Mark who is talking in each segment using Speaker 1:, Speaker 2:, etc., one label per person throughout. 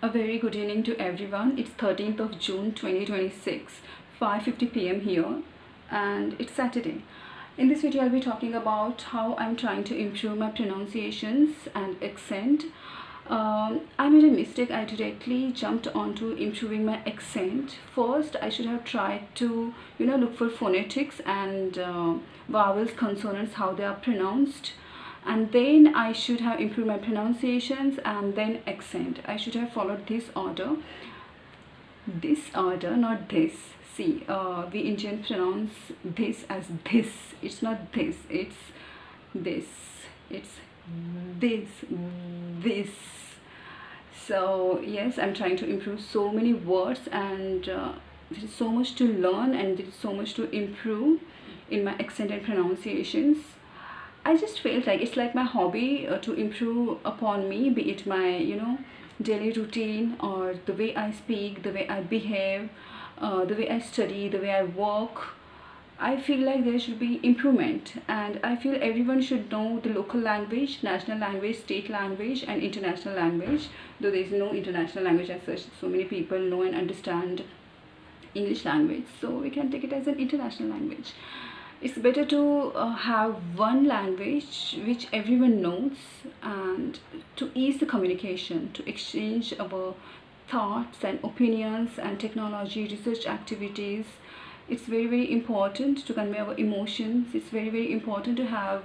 Speaker 1: A very good evening to everyone. It's 13th of June 2026, 5:50 p.m. here, and it's Saturday. In this video, I'll be talking about how I'm trying to improve my pronunciations and accent. I made a mistake. I directly jumped onto improving my accent. First, I should have tried to, look for phonetics and vowels, consonants, how they are pronounced, and then I should have improved my pronunciations and then accent. I should have followed this order, not this. See, we Indians pronounce this as this. It's not this, it's this, it's this. So yes, I'm trying to improve so many words, and there is so much to learn and there is so much to improve in my accent and pronunciations. I just felt like it's like my hobby to improve upon me, be it my daily routine or the way I speak, the way I behave, the way I study, the way I work. I feel like there should be improvement, and I feel everyone should know the local language, national language, state language, and international language. Though there is no international language as such, so many people know and understand English language, so we can take it as an international language. It's better to have one language which everyone knows, and to ease the communication, to exchange our thoughts and opinions and technology, research activities. It's very, very important to convey our emotions. It's very, very important to have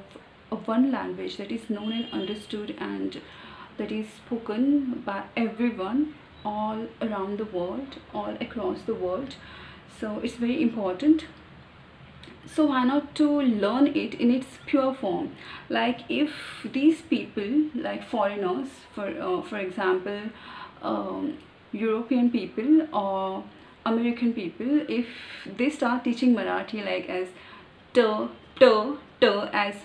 Speaker 1: a one language that is known and understood and that is spoken by everyone all around the world, all across the world. So it's very important. So why not to learn it in its pure form? Like if these people, like foreigners, for example, European people or American people, if they start teaching Marathi like as t, as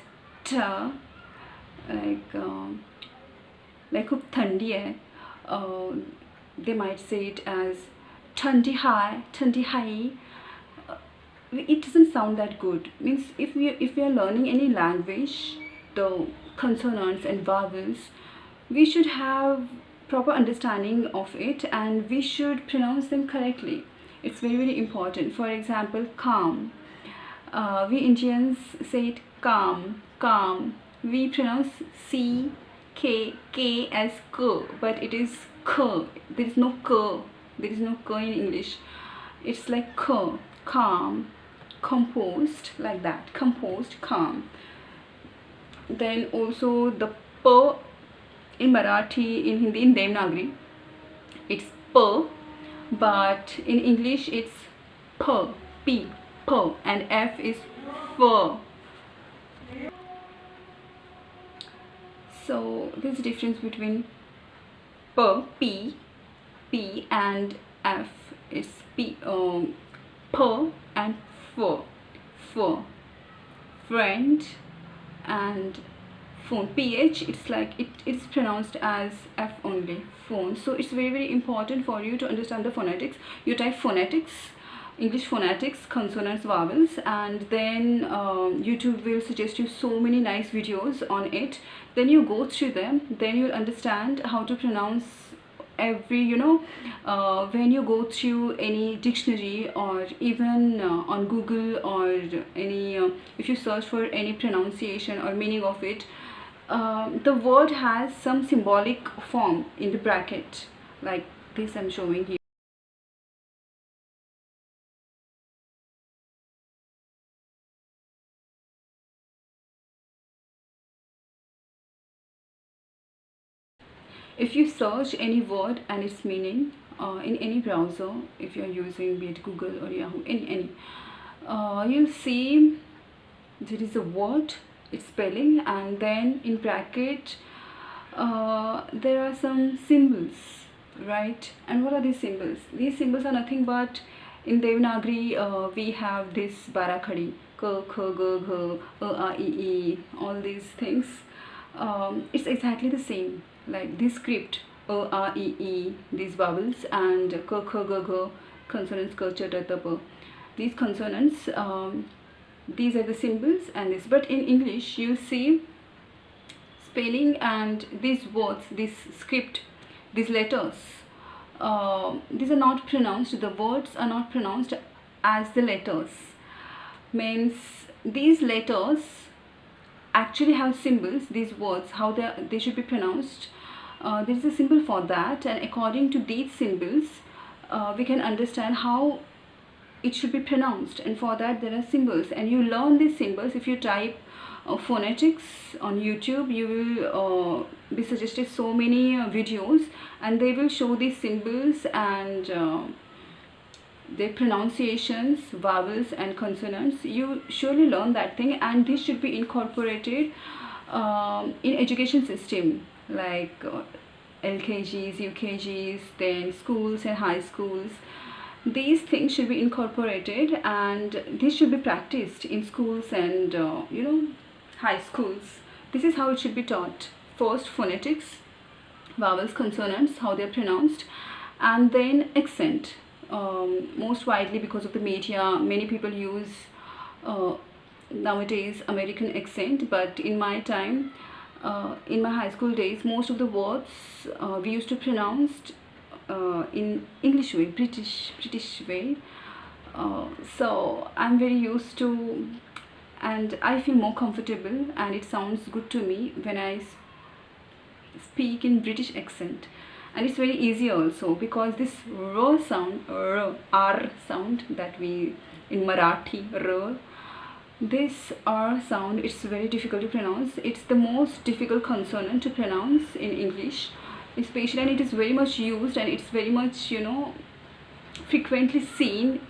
Speaker 1: ta, like खूप थंडी है, they might say it as ठंडी hai. It doesn't sound that good. Means if we are learning any language, the consonants and vowels, we should have proper understanding of it and we should pronounce them correctly. It's very, very important. For example, calm. We Indians say it calm. We pronounce K as k, but it is k. There is no k. There is no k in English. It's like k, calm. Composed, like that, composed, calm. Then also the p in Marathi, in Hindi, in Devanagari, it's p, but in English it's p, and f is f. So there's a difference between p and f. Is p and for friend and phone. PH, it's like it's pronounced as F only, phone. So it's very, very important for you to understand the phonetics. You type phonetics, English phonetics, consonants, vowels, and then YouTube will suggest you so many nice videos on it. Then you go through them, then you'll understand how to pronounce every, when you go through any dictionary or even on Google or any if you search for any pronunciation or meaning of it, the word has some symbolic form in the bracket, like this I'm showing here. If you search any word and its meaning in any browser, if you are using be it Google or Yahoo, any you'll see there is a word, its spelling, and then in bracket there are some symbols, right? And what are these symbols? These symbols are nothing but in Devanagari we have this barakhadi, k, kh, g, gh, a, I, all these things. It's exactly the same, like this script, a, I, these vowels, and k, kh, g, gh, consonants, k, ch, t, p. These consonants, these are the symbols and this. But in English, you see spelling and these words, this script, these letters these are not pronounced, the words are not pronounced as the letters. Means these letters actually have symbols, these words, how they should be pronounced. There is a symbol for that, and according to these symbols, we can understand how it should be pronounced, and for that there are symbols, and you learn these symbols. If you type phonetics on YouTube, you will be suggested so many videos, and they will show these symbols and their pronunciations, vowels and consonants. You surely learn that thing, and this should be incorporated in education system, like LKGs, UKGs, then schools and high schools. These things should be incorporated, and this should be practiced in schools and high schools. This is how it should be taught. First phonetics, vowels, consonants, how they are pronounced, and then accent. Most widely, because of the media, many people use nowadays American accent, but in my time, in my high school days, most of the words we used to pronounce in English way, British way. So I'm very used to, and I feel more comfortable, and it sounds good to me when I speak in British accent. And it's very easy also, because this r sound, r sound that we in Marathi, r, this r sound, it's very difficult to pronounce. It's the most difficult consonant to pronounce in English, especially, and it is very much used, and it's very much frequently seen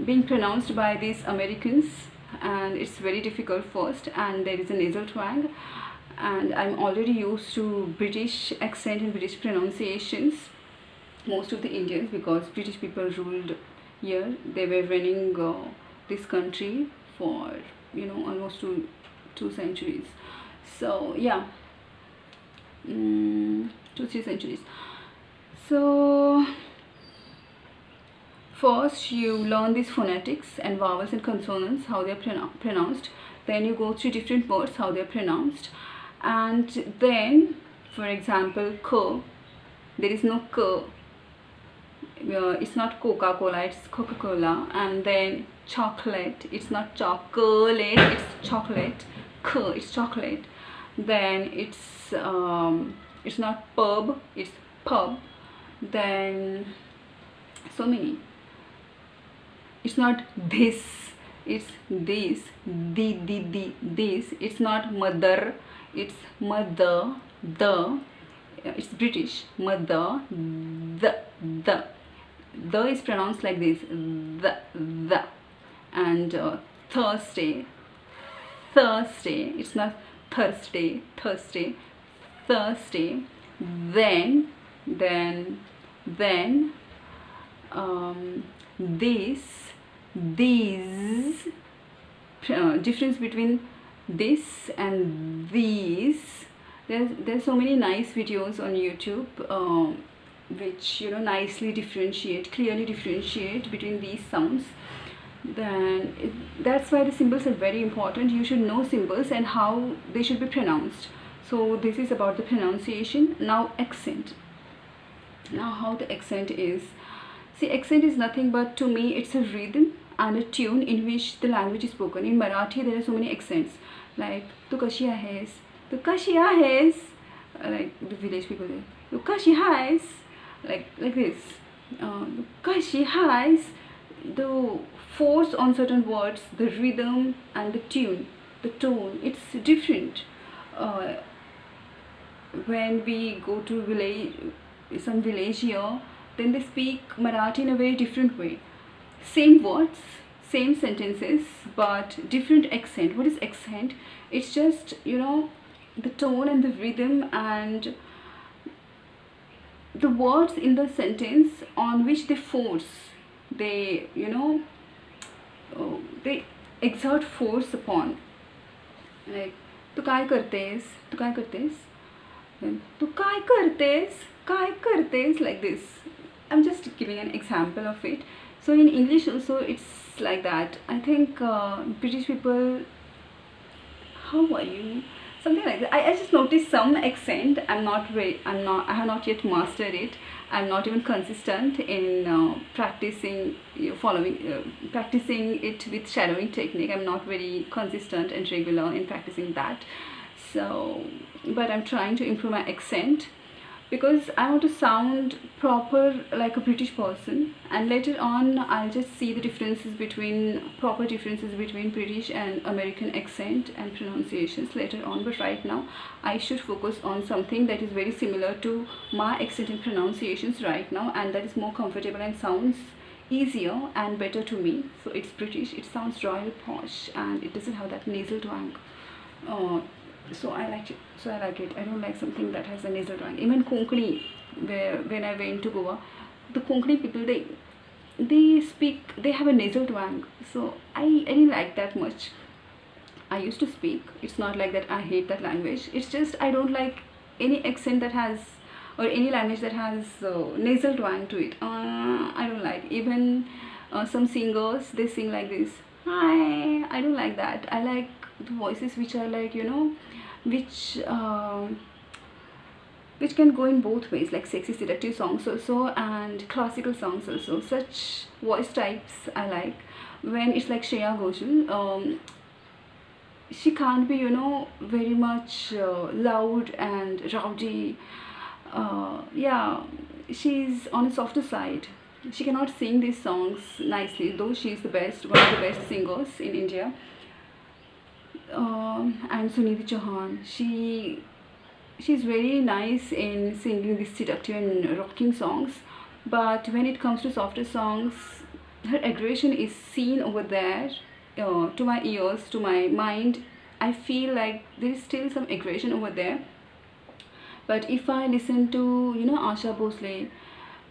Speaker 1: being pronounced by these Americans, and it's very difficult first, and there is a nasal twang, and I'm already used to British accent and British pronunciations. Most of the Indians, because British people ruled here, they were running this country for almost two centuries. So yeah, 2-3 centuries. So first you learn these phonetics and vowels and consonants, how they are pronounced. Then you go through different words, how they are pronounced. And then, for example, k, there is no k, it's not Coca-Cola, it's Coca-Cola. And then chocolate, it's not chocolate, it's chocolate. K, it's chocolate. Then it's not pub, it's pub. Then so many. It's not this, it's this, this. It's not mother, it's mother, the. It's British, mother, the is pronounced like this, the. And Thursday, it's not Thursday, Thursday. Then this, these. Difference between this and these. There's so many nice videos on YouTube which nicely clearly differentiate between these sounds. Then that's why the symbols are very important. You should know symbols and how they should be pronounced. So this is about the pronunciation. Now accent. Now how the accent is. See, accent is nothing but, to me, it's a rhythm and a tune in which the language is spoken. In Marathi there are so many accents, like tu kashi आहेस, tu kashi आहेस, like the village people there, tu kashi आहेस, like this, tu kashi आहेस. The force on certain words, the rhythm and the tune, the tone, it's different. When we go to some village here, then they speak Marathi in a very different way. Same words, same sentences, but different accent. What is accent? It's just the tone and the rhythm and the words in the sentence on which they force. They they exert force upon. Like तू काय करतेस, तू काय करतेस, तू काय करतेस, काय करतेस, like this. I'm just giving an example of it. So in English also it's like that. I think British people, how are you? something like that. I just noticed some accent. I have not yet mastered it. I'm not even consistent in practicing practicing it with shadowing technique. I'm not very consistent and regular in practicing that. So, but I'm trying to improve my accent because I want to sound proper like a British person, and later on I'll just see the proper differences between British and American accent and pronunciations later on. But right now I should focus on something that is very similar to my accent and pronunciations right now, and that is more comfortable and sounds easier and better to me. So it's British, it sounds royal posh, and it doesn't have that nasal twang. So I like it. I don't like something that has a nasal twang. Even Konkani, when I went to Goa, the Konkani people, they have a nasal twang. So I didn't like that much. I used to speak. It's not like that I hate that language. It's just I don't like any accent that has, or any language that has nasal twang to it. I don't like. Even some singers, they sing like this. Hi. I don't like that. I like the voices which are like, which can go in both ways, like sexy seductive songs also and classical songs also. Such voice types I like. When it's like Shreya Ghoshal, she can't be very much loud and rowdy. Yeah, she's on a softer side. She cannot sing these songs nicely, though she is one of the best singers in India. And Sunidhi Chauhan, she's very nice in singing these seductive and rocking songs, but when it comes to softer songs, her aggression is seen over there. To my ears, to my mind, I feel like there is still some aggression over there. But if I listen to Asha Bhosle,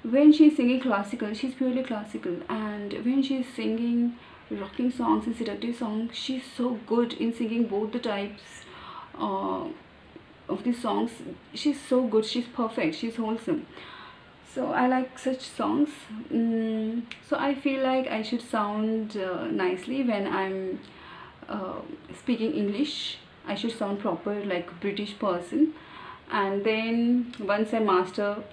Speaker 1: when she's singing classical, she's purely classical, and when she's singing rocking songs and seductive songs, she's so good in singing both the types of these songs. She's so good, she's perfect, she's wholesome. So I like such songs. So I feel like I should sound nicely when I'm speaking English. I should sound proper like a British person, and then once I master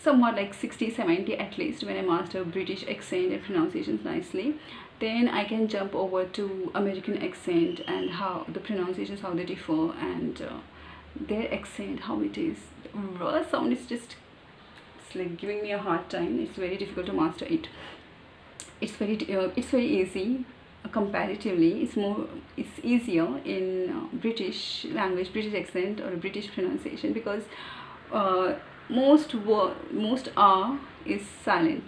Speaker 1: somewhat like 60-70 at least, when I master British accent and pronunciations nicely, then I can jump over to American accent and how the pronunciations, how they differ, and their accent, how it is. The R sound is just, it's like giving me a hard time. It's very difficult to master it. It's very easy comparatively. It's easier in British language, British accent or British pronunciation, because most R is silent.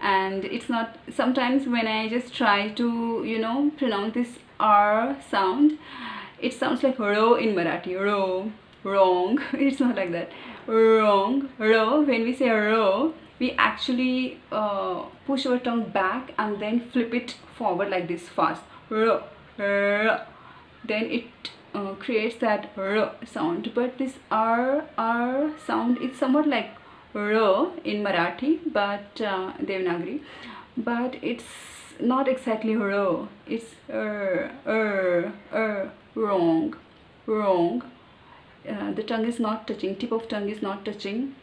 Speaker 1: And it's not, sometimes when I just try to pronounce this R sound, it sounds like ro in Marathi. Ro, wrong. It's not like that. Wrong. Ro, when we say ro, we actually push our tongue back and then flip it forward like this fast. Ro, ro. Then it creates that r sound. But this R sound, it's somewhat like R in Marathi, but Devanagari, but it's not exactly R. It's wrong. The tongue is not touching, tip of tongue is not touching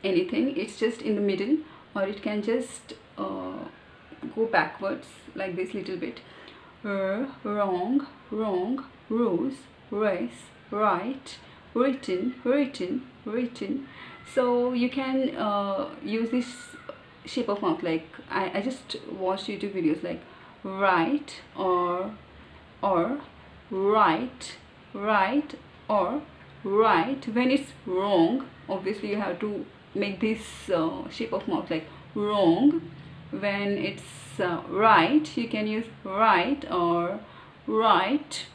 Speaker 1: anything. It's just in the middle, or it can just go backwards like this little bit. Wrong, rose, race, right, written. So you can use this shape of mouth, like I just watched YouTube videos like right or right or right. When it's wrong, obviously you have to make this shape of mouth like wrong. When it's right, you can use right or right,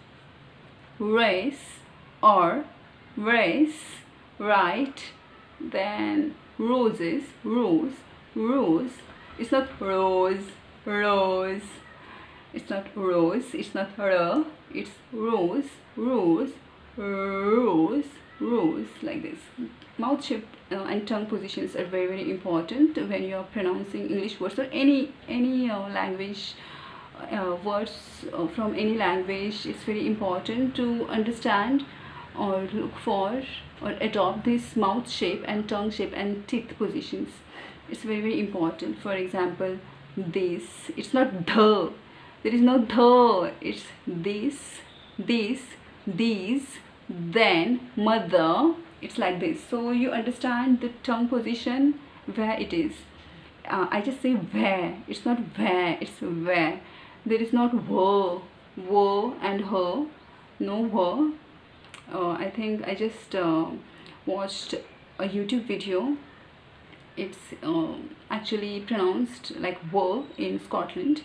Speaker 1: race or race, right. Then roses, rose. It's not rose. It's not rose. It's not r. It's rose, like this. Mouth shape and tongue positions are very important when you are pronouncing English words or any language, words from any language, it's very important to understand or look for or adopt this mouth shape and tongue shape and teeth positions. It's very important. For example, this, it's not the, there is no the, it's this, these, then, mother, it's like this. So you understand the tongue position, where it is. I just say where, it's not where, it's where. There is not wo and her, no wo. I think I just watched a YouTube video. It's actually pronounced like wo in Scotland,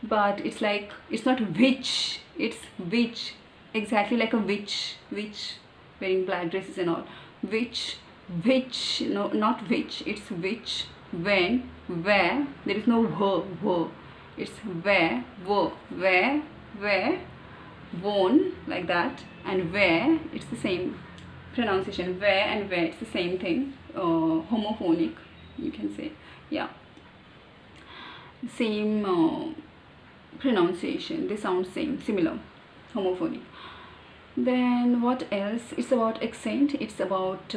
Speaker 1: but it's like, it's not which, it's which, exactly like a witch wearing black dresses and all. Which, no, not which, it's which, when, where, there is no wo, it's where, wo, where, won, like that, and where, it's the same pronunciation, where and where, it's the same thing, homophonic, you can say, yeah, same pronunciation, they sound same, similar, homophonic. Then what else? It's about accent, it's about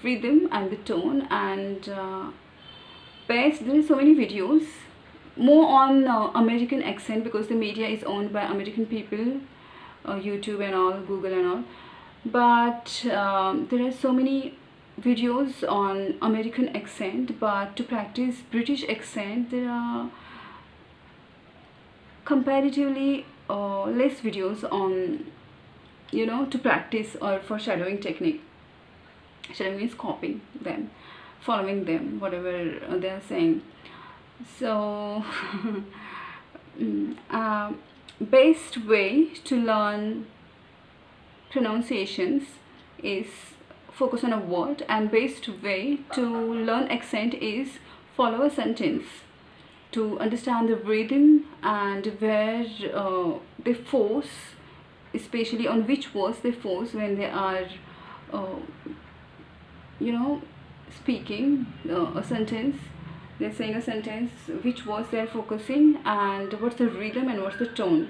Speaker 1: rhythm and the tone, and best, there are so many videos more on American accent, because the media is owned by American people, YouTube and all, Google and all, but there are so many videos on American accent, but to practice British accent there are comparatively less videos on, you know, to practice or for shadowing technique. Shadowing means copying them, following them, whatever they are saying. So best way to learn pronunciations is focus on a word, and best way to learn accent is follow a sentence to understand the rhythm and where they force, especially on which words they force when they are you know, speaking a sentence. They're saying a sentence, which words they're focusing, and what's the rhythm and what's the tone.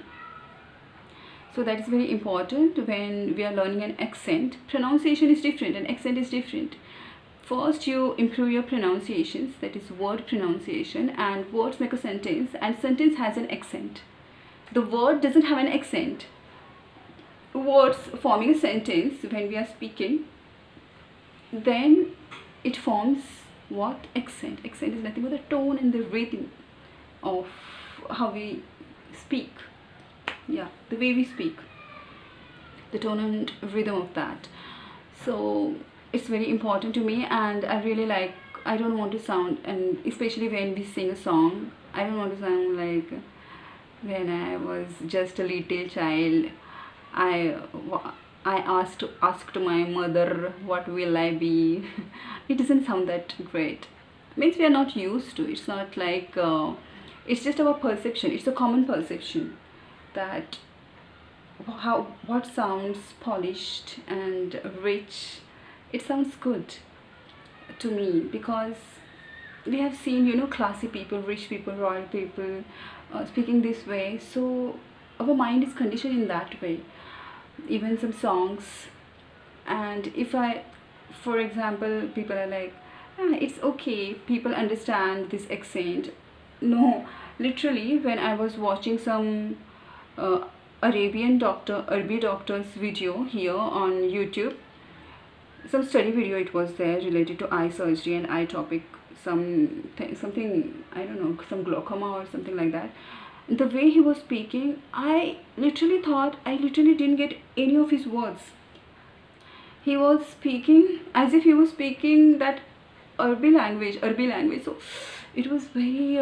Speaker 1: So that is very important when we are learning an accent. Pronunciation is different and accent is different. First you improve your pronunciations, that is word pronunciation, and words make a sentence, and sentence has an accent. The word doesn't have an accent. Words forming a sentence when we are speaking, then it forms what? Accent. Accent is nothing but the tone and the rhythm of how we speak. Yeah, the way we speak, the tone and rhythm of that. So it's very important to me, and I really like, I don't want to sound, and especially when we sing a song, I don't want to sound like when I was just a little child. I asked my mother, what will I be? It doesn't sound that great. Means we are not used to. It's not like it's just our perception. It's a common perception that what sounds polished and rich, it sounds good to me, because we have seen, you know, classy people, rich people, royal people speaking this way, so our mind is conditioned in that way. Even some songs, and if I, for example, people are like, it's okay, people understand this accent. No, literally when I was watching some Arabian doctor's video here on YouTube, some study video, it was there related to eye surgery and eye topic, something, I don't know, some glaucoma or something like that. The way he was speaking, I literally thought, I literally didn't get any of his words. He was speaking as if he was speaking that Arabic language. So it was very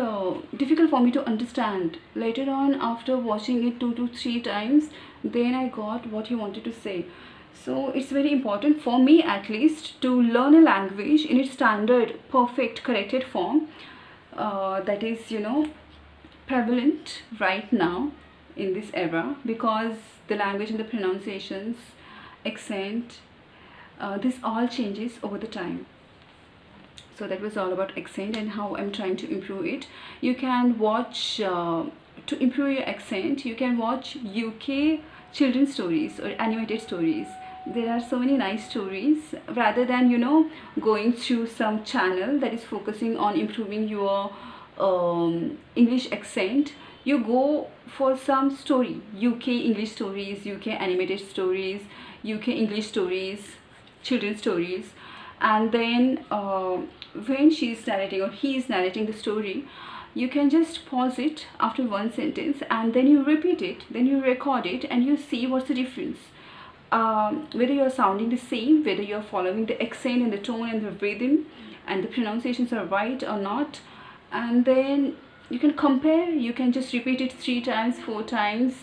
Speaker 1: difficult for me to understand. Later on, after watching it 2 to 3 times, then I got what he wanted to say. So it's very important for me, at least, to learn a language in its standard, perfect, corrected form. That is, you know, prevalent right now in this era, because the language and the pronunciations, accent, this all changes over the time. So that was all about accent and how I'm trying to improve it. You can watch to improve your accent, you can watch UK children's stories or animated stories. There are so many nice stories. Rather than going through some channel that is focusing on improving your English accent, you go for some story, UK English stories, UK animated stories, UK English stories, children's stories. And then when she's narrating or he is narrating the story, you can just pause it after one sentence and then you repeat it, then you record it, and you see what's the difference. Whether you're sounding the same, whether you're following the accent and the tone and the rhythm and the pronunciations are right or not. And then you can compare, you can just repeat it 3 times, 4 times,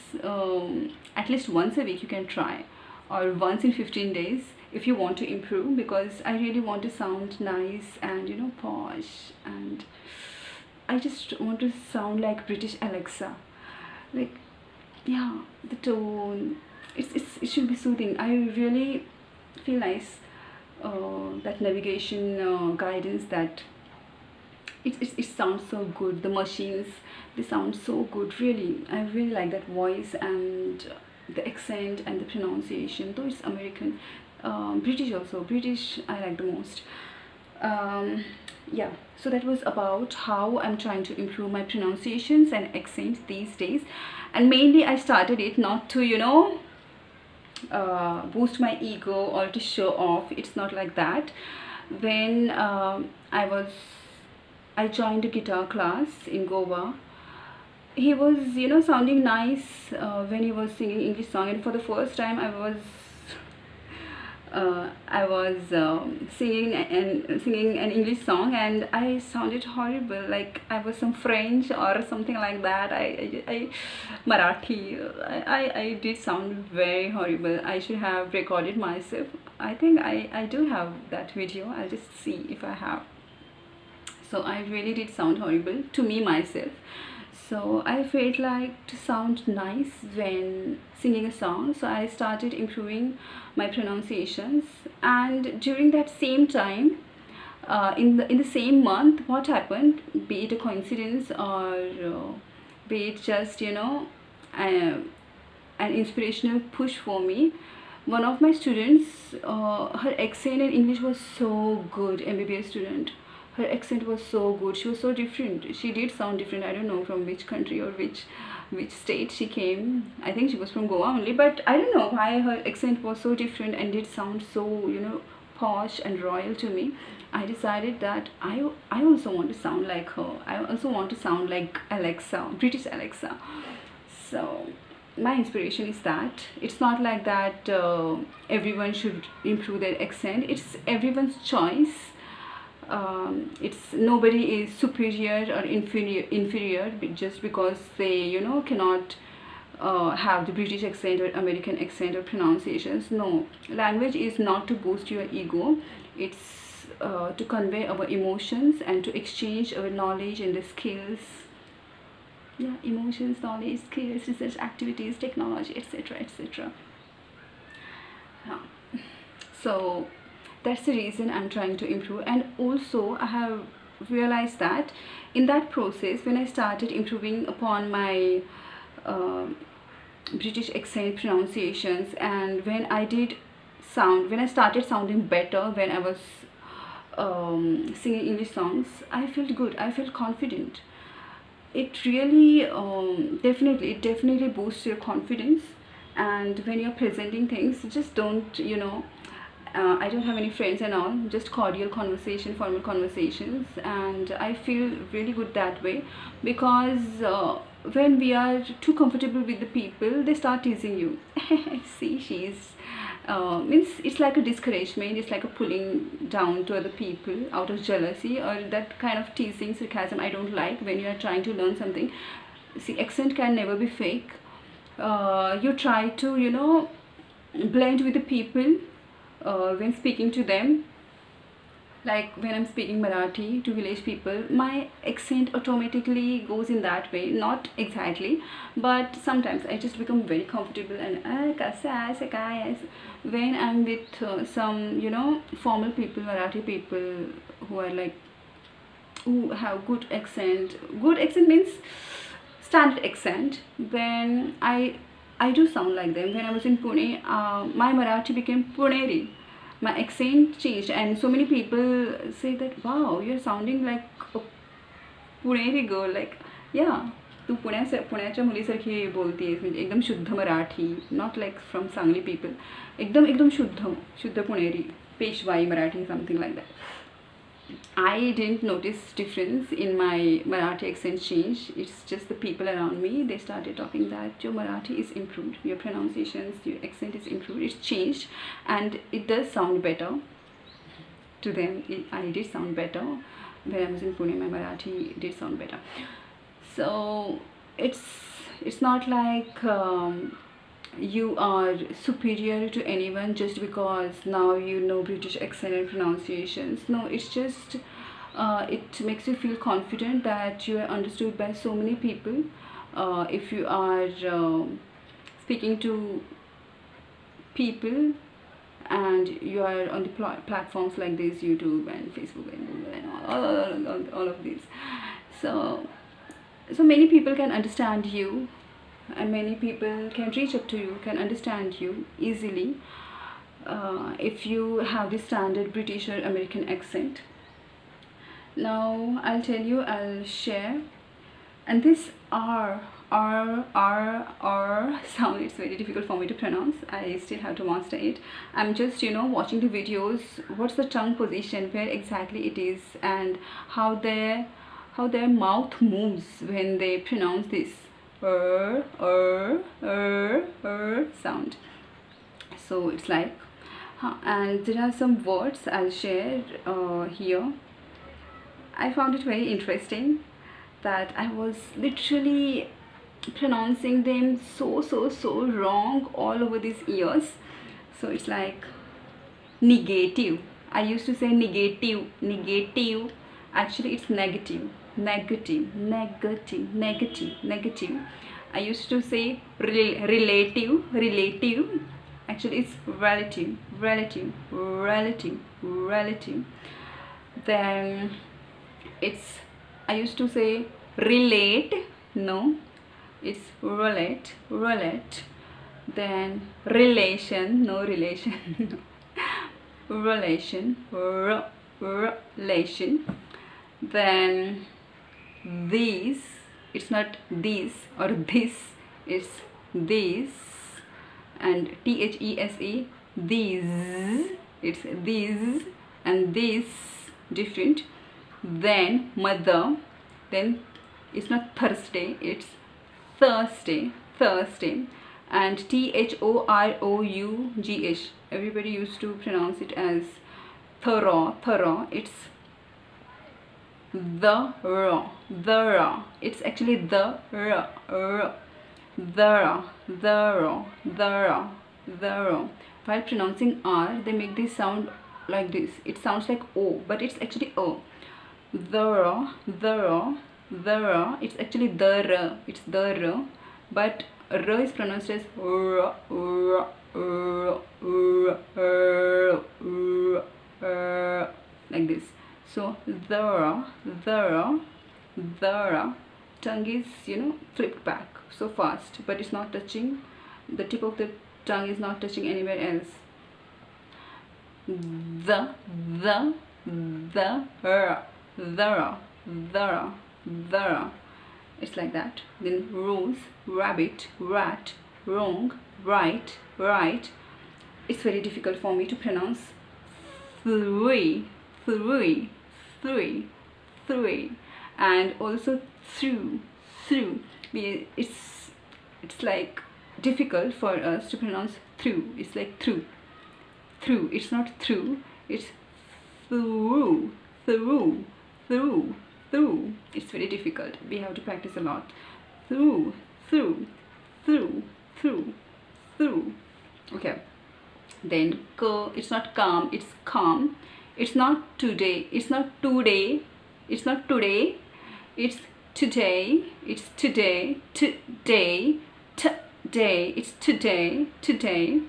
Speaker 1: at least once a week you can try, or once in 15 days if you want to improve, because I really want to sound nice and posh, and I just want to sound like British Alexa. Like, yeah, the tone, it should be soothing. I really feel nice, that navigation guidance, that it sounds so good. The machines, they sound so good. Really, I really like that voice and the accent and the pronunciation. Though it's American, British also. British I like the most. Yeah, so that was about how I'm trying to improve my pronunciations and accents these days. And mainly I started it not to boost my ego or to show off. It's not like that. When I joined a guitar class in Goa, he was sounding nice when he was singing English song, and for the first time I was singing an English song, and I sounded horrible, like I was some French or something like that. I Marathi. I did sound very horrible. I should have recorded myself. I think I do have that video. I'll just see if I have. So I really did sound horrible to me myself. So I felt like to sound nice when singing a song, so I started improving my pronunciations. And during that same time, in the same month, what happened, be it a coincidence or be it just an inspirational push for me, one of my students, her accent in English was so good. MBBS student, her accent was so good. She was so different. She did sound different. I don't know from which country or which state she came. I think she was from Goa only, but I don't know why her accent was so different and did sound so posh and royal to me. I decided that I also want to sound like her. I also want to sound like Alexa, British Alexa. So my inspiration is that it's not like that everyone should improve their accent. It's everyone's choice. It's nobody is superior or inferior just because they cannot have the British accent or American accent or pronunciations. No, language is not to boost your ego. It's to convey our emotions and to exchange our knowledge and the skills. Yeah, emotions, knowledge, skills, research activities, technology, etc, etc. So that's the reason I'm trying to improve. And also I have realized that in that process, when I started improving upon my British accent pronunciations, and when I started sounding better when I was singing English songs, I felt good, I felt confident. It really definitely boosts your confidence. And when you're presenting things, just don't I don't have any friends and all, just cordial conversation, formal conversations, and I feel really good that way. Because when we are too comfortable with the people, they start teasing you. See, she's means it's like a discouragement, it's like a pulling down to other people out of jealousy, or that kind of teasing, sarcasm I don't like when you are trying to learn something. See, accent can never be fake. You try to blend with the people when speaking to them. Like when I'm speaking Marathi to village people, my accent automatically goes in that way. Not exactly, but sometimes I just become very comfortable and when I'm with some formal people, Marathi people who are like, who have good accent. Good accent means standard accent, then I do sound like them. When I was in Pune, my Marathi became Puneri. My accent changed, and so many people say that, wow, you're sounding like a Puneri girl. Like, yeah, तू पुण्याच्या मुलीसारखी बोलतीयेस, म्हणजे एकदम शुद्ध Marathi, not like from Sangli people, एकदम शुद्ध पुणेरी पेशवाई Marathi, something like that. I didn't notice difference in my Marathi accent change. It's just the people around me, they started talking that your Marathi is improved, your pronunciations, your accent is improved, it's changed, and it does sound better to them. I did sound better when I was in Pune. My Marathi did sound better. So it's not like you are superior to anyone just because now you know British accent and pronunciations. No, it's just it makes you feel confident that you are understood by so many people. If you are speaking to people and you are on the platforms like this, YouTube and Facebook and Google and all of these, so many people can understand you, and many people can reach up to you, can understand you easily if you have the standard British or American accent. Now I'll share, and this R sound, it's very difficult for me to pronounce. I still have to master it. I'm just watching the videos, what's the tongue position, where exactly it is, and how their mouth moves when they pronounce this sound. So it's like, and there are some words I'll share here. I found it very interesting that I was literally pronouncing them so wrong all over these years. So it's like negative. I used to say negative. Actually it's negative. I used to say relative. Actually it's relative. Then I used to say relate. No, it's relate. Then relation. No, relation. Relation. Then these, it's not these or this, it's these, and THESE, these, it's these, and this, different. Then mother, then it's not Thursday, it's Thursday, and THOROUGH, everybody used to pronounce it as thorough, it's the raw, it's actually the raw. While pronouncing R, they make this sound like this. It sounds like O, but it's actually O. The raw, it's actually the R, it's the R, but R is pronounced as like this. So the raw, tongue is flipped back so fast, but it's not touching, the tip of the tongue is not touching anywhere else. The raw, it's like that. Then rose, rabbit, rat, wrong, right. It's very difficult for me to pronounce three, and also through. It's like difficult for us to pronounce through. It's like through. It's not through, it's through. It's very difficult. We have to practice a lot. Through. Okay. Then it's not calm, it's calm. It's not today, it's today. It's today. It's today. It's today.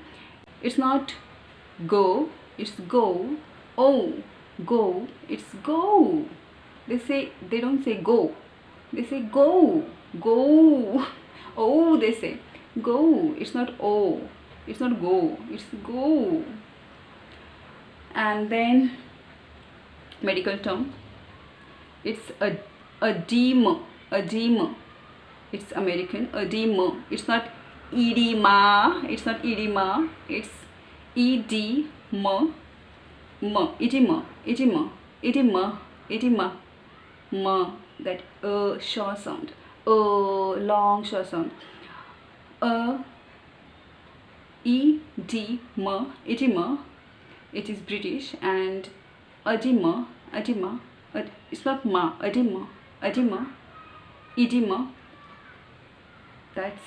Speaker 1: It's not go, it's go. Oh, go, it's go. They don't say go, They say go, go. Oh, they say go. It's not oh. It's not go. It's go. And then medical term. It's a edema. Edema. It's American. Edema. It's not edema. It's not edema. It's edema. Edema. Edema. Edema. Edema. Ma. That short sound. Long short sound. Edema. Edema. It is British. And edema. Edema. It's not ma. Edema. Edema. Edema. That's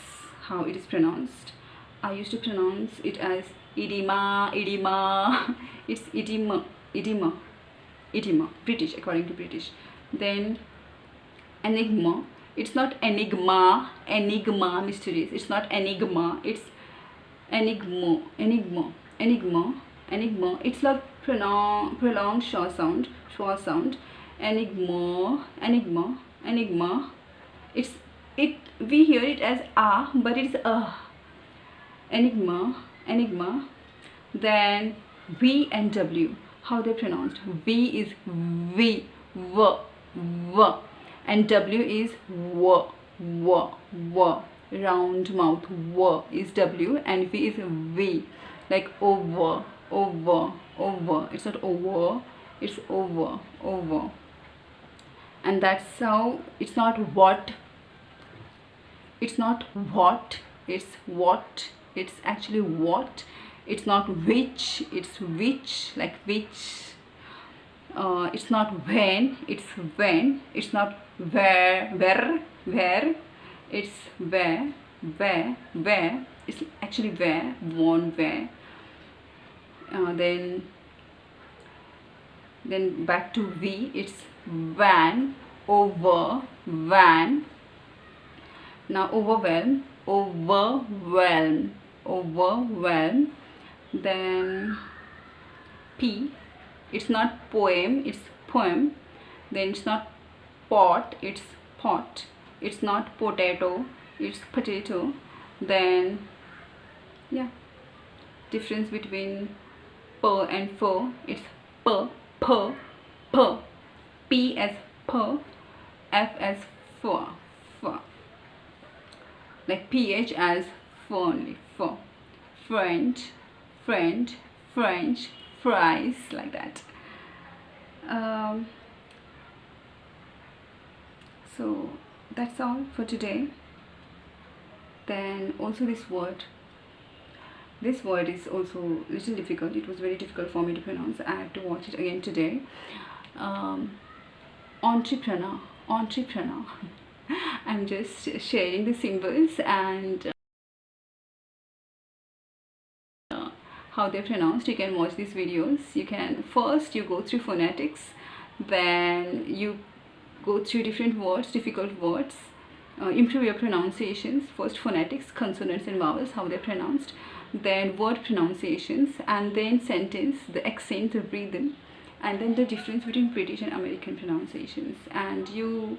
Speaker 1: how it is pronounced. I used to pronounce it as edema. Edema. It's edema. Edema. Edema. British, according to British. Then enigma. It's not enigma. Enigma, mysterious. It's not enigma. It's enigma. Enigma. Enigma. Enigma. It's like prolonged short sound. Short sound. Enigma. Enigma. Enigma. We hear it as a, but it's enigma. Enigma. Then V and W. How they're pronounced? V is V. V. And W is W. Round mouth. W is W and V is V. Like over. Over. It's not over. It's over. And that's how. It's not what. It's not what. It's what. It's actually what. It's not which. It's which. Like which. It's not when. It's when. It's not where. It's where. It's actually where. Where. Then back to V. It's van. Over. Van. Now overwhelm. Then P. It's not poem. It's poem. Then it's not pot. It's pot. It's not potato. It's potato. Then yeah, difference between p and fo. It's p. P as p. F as f. Like ph as only for. French, fries, like that. So that's all for today. Then also this word is also a little difficult. It was very difficult for me to pronounce. I had to watch it again today. Entrepreneur. I'm just sharing the symbols and how they're pronounced. You can watch these videos. You can first go through phonetics, then you go through different words, difficult words, improve your pronunciations. First phonetics, consonants and vowels, how they're pronounced, then word pronunciations, and then sentence, the accent, the rhythm, and then the difference between British and American pronunciations. And you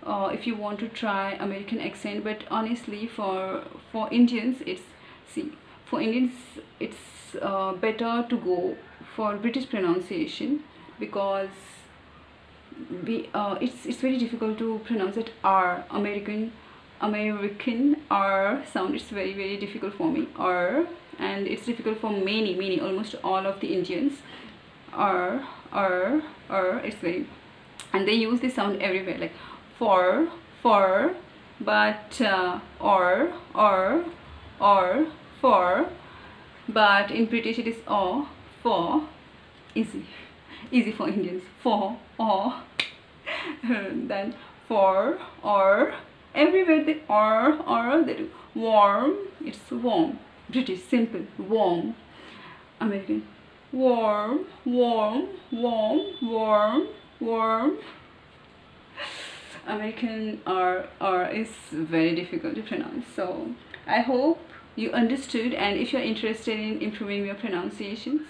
Speaker 1: if you want to try American accent, but honestly for Indians, for Indians it's better to go for British pronunciation, because it's very difficult to pronounce that R. American R sound. It's very difficult for me, R, and it's difficult for many almost all of the Indians. R, it's very, and they use this sound everywhere, like for, but or, for, but in British it is for, easy for Indians, for, or, then for, or, everywhere they or they do. Warm, it's warm. British, simple, warm. American, warm. American R is very difficult to pronounce. So I hope you understood, and if you're interested in improving your pronunciations,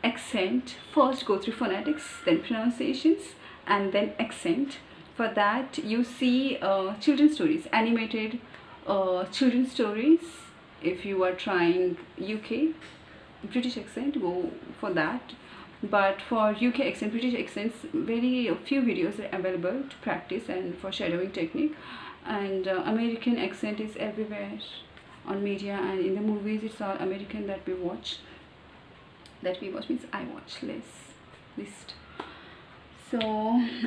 Speaker 1: accent, first go through phonetics, then pronunciations, and then accent. For that you see children's stories, animated children's stories. If you are trying UK British accent, go for that. But for UK accent, British accents, very few videos are available to practice and for shadowing technique. And American accent is everywhere on media and in the movies. It's all American that we watch. That we watch means I watch list. So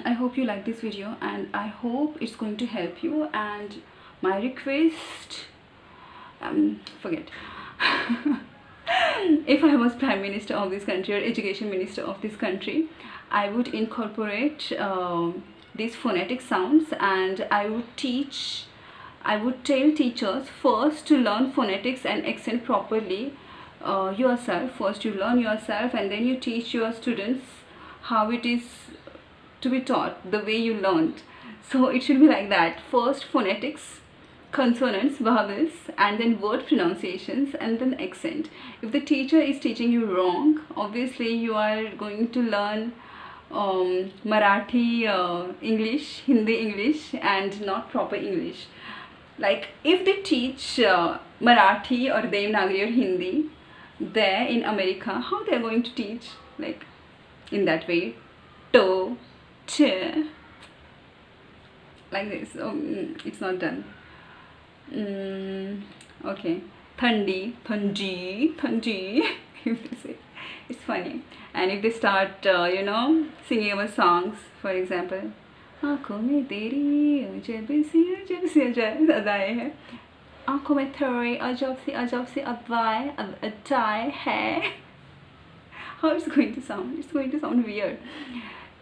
Speaker 1: I hope you like this video, and I hope it's going to help you. And my request, forget. If I was Prime Minister of this country or Education Minister of this country, I would incorporate these phonetic sounds, and I would tell teachers first to learn phonetics and accent properly yourself. First you learn yourself, and then you teach your students how it is to be taught, the way you learned. So it should be like that. First phonetics, consonants, vowels, and then word pronunciations, and then accent. If the teacher is teaching you wrong, obviously you are going to learn Marathi English, Hindi English, and not proper English. Like if they teach Marathi or Devanagari or Hindi there in America, how they are going to teach like in that way? To, ch, like this. It's not done. Okay, thandi, thanji. If they say, it's funny. And if they start, singing our songs, for example, आँखों में तेरी जब सी अदाएं हैं, आँखों में तेरी अजब सी अदाएं है. How it's going to sound? It's going to sound weird.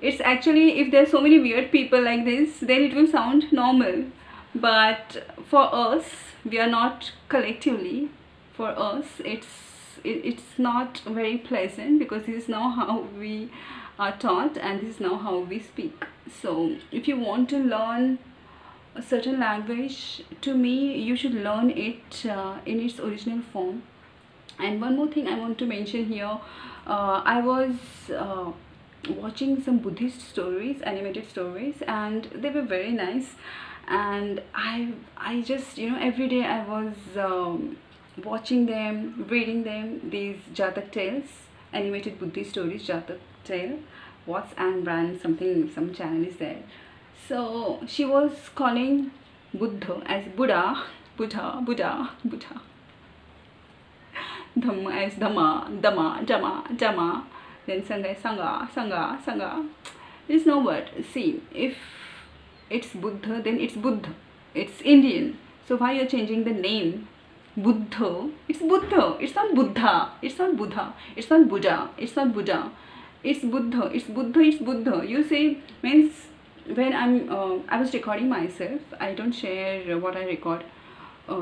Speaker 1: It's actually, if there's so many weird people like this, then it will sound normal. But for us, we are not collectively. For us, it's not very pleasant, because this is now how we are taught and this is now how we speak. So if you want to learn a certain language, to me you should learn it in its original form. And one more thing I want to mention here, I was watching some Buddhist stories, animated stories, and they were very nice. And I just, every day I was watching them, reading them, these Jatak tales, animated Buddhist stories, Jatak tale, what's and brand something, some channel is there. So she was calling Buddha as Buddha. Dhamma as Dhamma, then Sangha. There's no word. See, if it's Buddha, then it's Buddha. It's Indian. So why you're changing the name? Buddha. It's Buddha. It's not Buddha. It's not Buddha. It's not Buddha. It's not Buddha. It's Buddha. It's Buddha. It's Buddha. You say, means when I was recording myself, I don't share what I record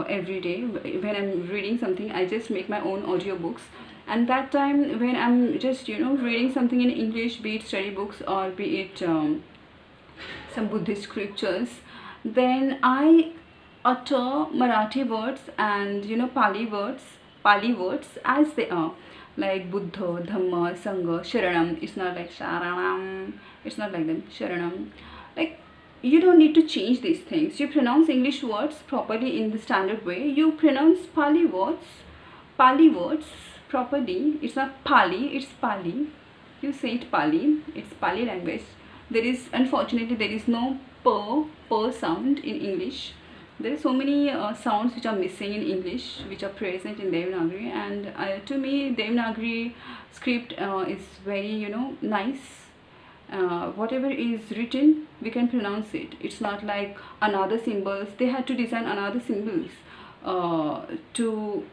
Speaker 1: every day. When I'm reading something, I just make my own audiobooks. And that time when I'm just reading something in English, be it study books or be it some Buddhist scriptures, then I utter Marathi words and Pali words as they are, like Buddha, Dhamma, Sangha, Sharanam. It's not like Sharanam, it's not like them, Sharanam. Like, you don't need to change these things. You pronounce English words properly in the standard way. You pronounce Pali words properly. It's not Pali, it's Pali. You say it Pali. It's Pali language. Unfortunately, there is no per sound in English. There are so many sounds which are missing in English, which are present in Devanagari. And to me, Devanagari script is very, nice. Whatever is written, we can pronounce it. It's not like another symbols. They had to design another symbols to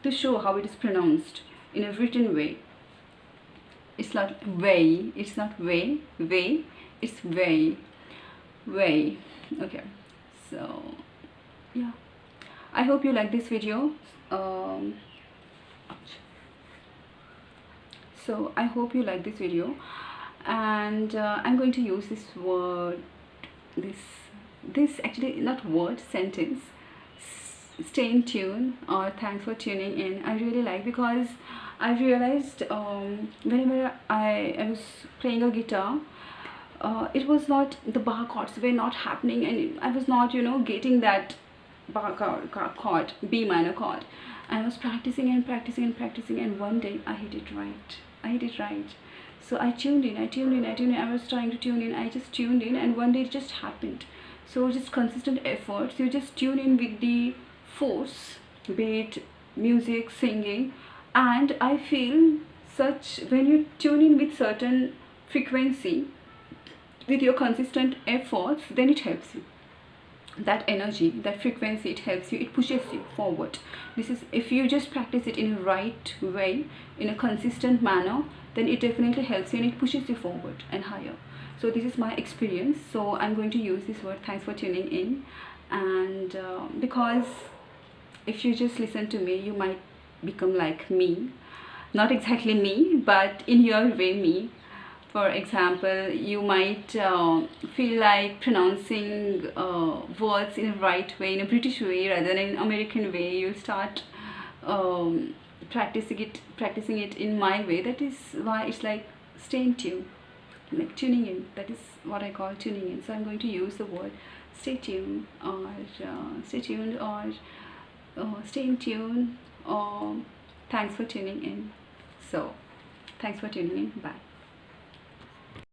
Speaker 1: to show how it is pronounced in a written way. It's not way. It's not way. It's way. Okay, so yeah, I hope you like this video. So I hope you like this video, and I'm going to use this word, this actually not word, sentence, stay in tune, or thanks for tuning in. I really like, because I realized whenever I was playing a guitar, it was not, the bar chords were not happening, and I was not, getting that bar chord, B minor chord. I was practicing and practicing and practicing, and one day I hit it right. So I tuned in. I was trying to tune in. I just tuned in, and one day it just happened. So just consistent efforts. You just tune in with the force, be it music, singing, and I feel such, when you tune in with certain frequency, with your consistent efforts, then it helps you. That energy, that frequency, it helps you, it pushes you forward. This is, if you just practice it in a right way, in a consistent manner, then it definitely helps you and it pushes you forward and higher. So this is my experience. So I'm going to use this word, thanks for tuning in. And because if you just listen to me, you might become like me. Not exactly me, but in your way me. For example, you might feel like pronouncing words in a right way, in a British way rather than in American way. You'll start practicing it in my way. That is why it's like stay in tune, like tuning in. That is what I call tuning in. So I'm going to use the word stay tuned, or stay tuned, or stay in tune, or thanks for tuning in. So thanks for tuning in. Bye.